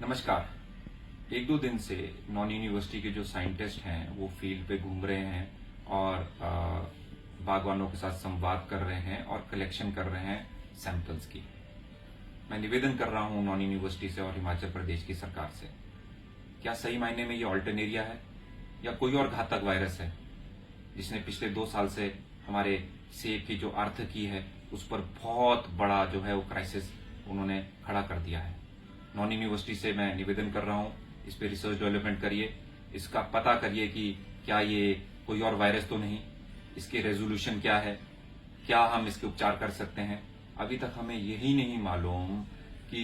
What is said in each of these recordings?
नमस्कार। एक दो दिन से नॉन यूनिवर्सिटी के जो साइंटिस्ट हैं वो फील्ड पे घूम रहे हैं और बागवानों के साथ संवाद कर रहे हैं और कलेक्शन कर रहे हैं सैंपल्स की। मैं निवेदन कर रहा हूं नॉन यूनिवर्सिटी से और हिमाचल प्रदेश की सरकार से, क्या सही मायने में ये ऑल्टरनेरिया है या कोई और घातक वायरस है जिसने पिछले 2 साल से हमारे सेब की जो आर्थिकी है उस पर बहुत बड़ा जो है वो क्राइसिस उन्होंने खड़ा कर दिया है। नॉन यूनिवर्सिटी से मैं निवेदन कर रहा हूं, इस पे रिसर्च डेवलपमेंट करिए, इसका पता करिए कि क्या ये कोई और वायरस तो नहीं, इसके रेजोल्यूशन क्या है, क्या हम इसके उपचार कर सकते हैं। अभी तक हमें यही नहीं मालूम कि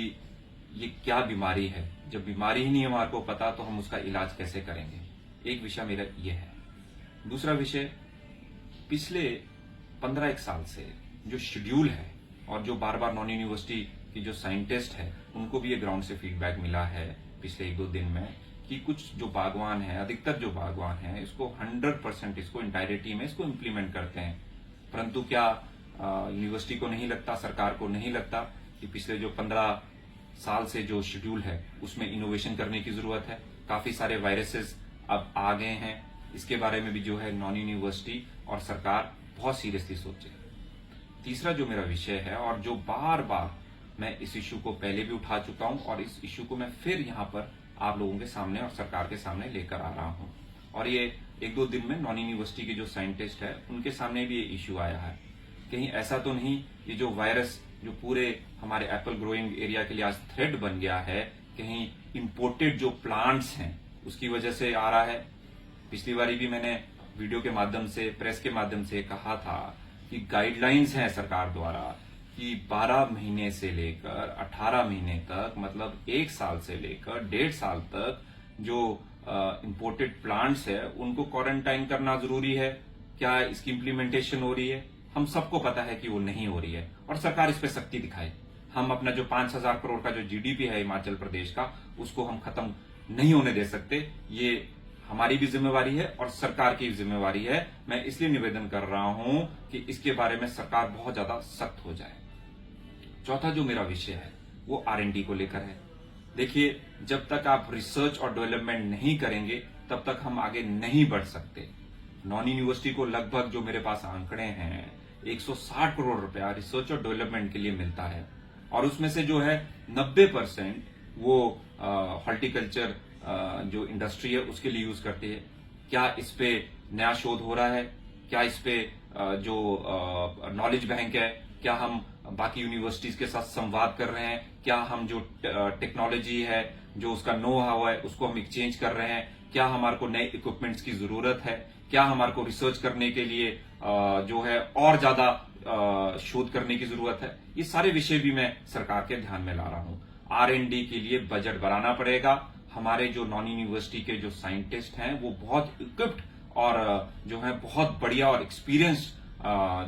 ये क्या बीमारी है। जब बीमारी ही नहीं हमारे को पता तो हम उसका इलाज कैसे करेंगे। एक विषय मेरा ये है। दूसरा विषय, पिछले 15 साल से जो शेड्यूल है और जो बार बार नॉन यूनिवर्सिटी की जो साइंटिस्ट है उनको भी ये ग्राउंड से फीडबैक मिला है पिछले 1-2 दिन में कि कुछ जो बागवान है, अधिकतर जो बागवान है, इसको 100% इसको इंटायरिटी में इसको इम्प्लीमेंट करते हैं। परंतु क्या यूनिवर्सिटी को नहीं लगता, सरकार को नहीं लगता कि पिछले जो 15 साल से जो शेड्यूल है उसमें इनोवेशन करने की जरूरत है। काफी सारे वायरसेस अब आ गए हैं, इसके बारे में भी जो है नॉन यूनिवर्सिटी और सरकार बहुत सीरियसली सोचे। तीसरा जो मेरा विषय है और जो बार बार मैं इस इश्यू को पहले भी उठा चुका हूं और इस इश्यू को मैं फिर यहां पर आप लोगों के सामने और सरकार के सामने लेकर आ रहा हूं, और ये 1-2 दिन में नॉन यूनिवर्सिटी के जो साइंटिस्ट है उनके सामने भी ये इश्यू आया है। कहीं ऐसा तो नहीं ये जो वायरस जो पूरे हमारे एप्पल ग्रोइंग एरिया के लिए आज थ्रेट बन गया है, कहीं इंपोर्टेड जो प्लांट्स हैं उसकी वजह से आ रहा है। पिछली बारी भी मैंने वीडियो के माध्यम से, प्रेस के माध्यम से कहा था कि गाइडलाइंस हैं सरकार द्वारा कि 12 महीने से लेकर 18 महीने तक, मतलब 1 साल से लेकर 1.5 साल तक जो इंपोर्टेड प्लांट्स है उनको क्वारंटाइन करना जरूरी है। क्या इसकी इम्प्लीमेंटेशन हो रही है? हम सबको पता है कि वो नहीं हो रही है और सरकार इस पे सख्ती दिखाए। हम अपना जो 5,000 करोड़ का जो जीडीपी है हिमाचल प्रदेश का उसको हम खत्म नहीं होने दे सकते। ये हमारी भी जिम्मेवारी है और सरकार की भी जिम्मेवारी है। मैं इसलिए निवेदन कर रहा हूं कि इसके बारे में सरकार बहुत ज्यादा सख्त हो जाए। चौथा जो मेरा विषय है वो R&D को लेकर है। देखिए, जब तक आप रिसर्च और डेवलपमेंट नहीं करेंगे तब तक हम आगे नहीं बढ़ सकते। नॉन यूनिवर्सिटी को लगभग जो मेरे पास आंकड़े हैं 160 करोड़ रुपया रिसर्च और डेवलपमेंट के लिए मिलता है और उसमें से जो है 90% वो हॉर्टिकल्चर जो इंडस्ट्री है उसके लिए यूज करती है। क्या इस पे नया शोध हो रहा है? क्या इस पे जो नॉलेज बैंक है, क्या हम बाकी यूनिवर्सिटीज के साथ संवाद कर रहे हैं? क्या हम जो टेक्नोलॉजी है, जो उसका नो हाउ है, उसको हम एक्सचेंज कर रहे हैं? क्या हमारे को नए इक्विपमेंट्स की जरूरत है? क्या हमारे को रिसर्च करने के लिए जो है और ज्यादा शोध करने की जरूरत है? ये सारे विषय भी मैं सरकार के ध्यान में ला रहा हूं। R&D के लिए बजट बढ़ाना पड़ेगा। हमारे जो नॉन यूनिवर्सिटी के जो साइंटिस्ट हैं वो बहुत इक्विप्ड और जो है बहुत बढ़िया और एक्सपीरियंस्ड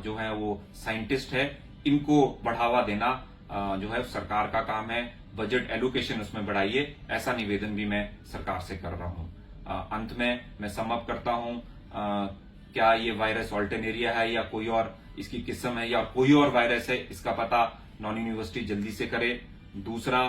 जो है वो साइंटिस्ट है। इनको बढ़ावा देना जो है सरकार का काम है। बजट एलोकेशन उसमें बढ़ाइए, ऐसा निवेदन भी मैं सरकार से कर रहा हूं। अंत में मैं सम अप करता हूं, क्या ये वायरस ऑल्टरनेरिया है या कोई और इसकी किस्म है या कोई और वायरस है, इसका पता नॉन यूनिवर्सिटी जल्दी से करे। दूसरा,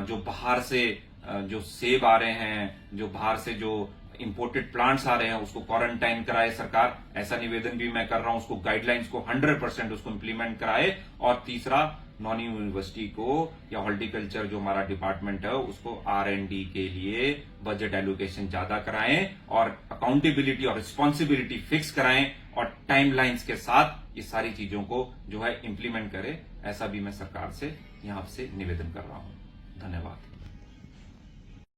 जो बाहर से जो सेब आ रहे हैं, जो बाहर से जो इंपोर्टेड प्लांट्स आ रहे हैं उसको क्वारंटाइन कराए सरकार, ऐसा निवेदन भी मैं कर रहा हूं। उसको गाइडलाइंस को 100% उसको इम्प्लीमेंट कराए। और तीसरा, नॉन यूनिवर्सिटी को या हॉर्टिकल्चर जो हमारा डिपार्टमेंट है उसको R&D के लिए बजट एलोकेशन ज्यादा कराएं और अकाउंटेबिलिटी और रिस्पॉन्सिबिलिटी फिक्स कराएं और टाइमलाइंस के साथ ये सारी चीजों को जो है इम्प्लीमेंट करें। ऐसा भी मैं सरकार से यहां से निवेदन कर रहा हूं। धन्यवाद।